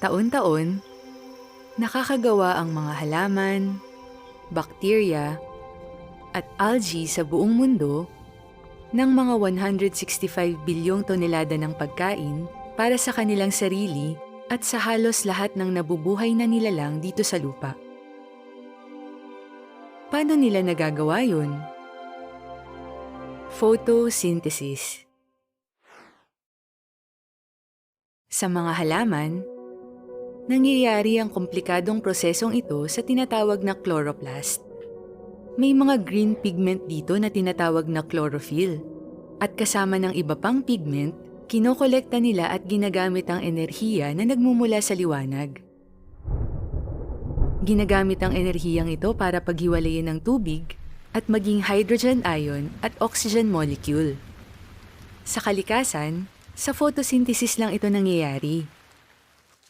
Taon-taon, nakakagawa ang mga halaman, bakterya, at algae sa buong mundo ng mga 165 bilyong tonelada ng pagkain para sa kanilang sarili at sa halos lahat ng nabubuhay na nilalang dito sa lupa. Paano nila nagagawa yun? Photosynthesis. Sa mga halaman, nangyayari ang komplikadong prosesong ito sa tinatawag na chloroplast. May mga green pigment dito na tinatawag na chlorophyll. At kasama ng iba pang pigment, kinokolekta nila at ginagamit ang enerhiya na nagmumula sa liwanag. Ginagamit ang enerhiyang ito para paghiwalayin ng tubig at maging hydrogen ion at oxygen molecule. Sa kalikasan, sa photosynthesis lang ito nangyayari.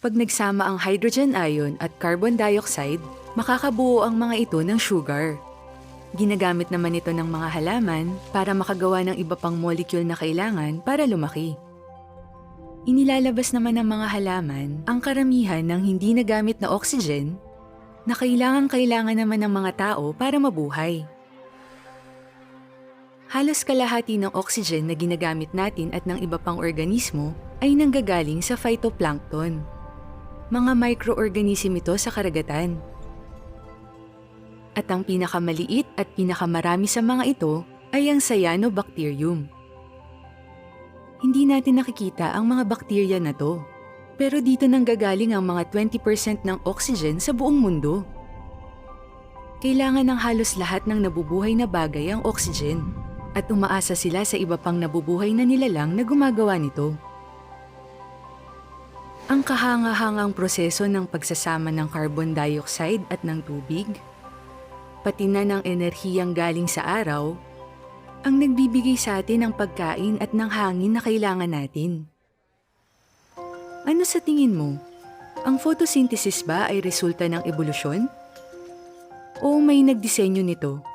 Pag nagsama ang hydrogen ion at carbon dioxide, makakabuo ang mga ito ng sugar. Ginagamit naman ito ng mga halaman para makagawa ng iba pang molecule na kailangan para lumaki. Inilalabas naman ng mga halaman ang karamihan ng hindi nagamit na oxygen na kailangan naman ng mga tao para mabuhay. Halos kalahati ng oxygen na ginagamit natin at ng iba pang organismo ay nanggagaling sa phytoplankton. Mga microorganism ito sa karagatan. At ang pinakamaliit at pinakamarami sa mga ito ay ang cyanobacterium. Hindi natin nakikita ang mga bakterya na to, pero dito nanggagaling ang mga 20% ng oxygen sa buong mundo. Kailangan ng halos lahat ng nabubuhay na bagay ang oxygen. At umaasa sila sa iba pang nabubuhay na nilalang na gumagawa nito. Ang kahanga-hangang proseso ng pagsasama ng carbon dioxide at ng tubig, pati na ng enerhiyang galing sa araw, ang nagbibigay sa atin ng pagkain at ng hangin na kailangan natin. Ano sa tingin mo? Ang photosynthesis ba ay resulta ng ebolusyon? O may nagdisenyo nito?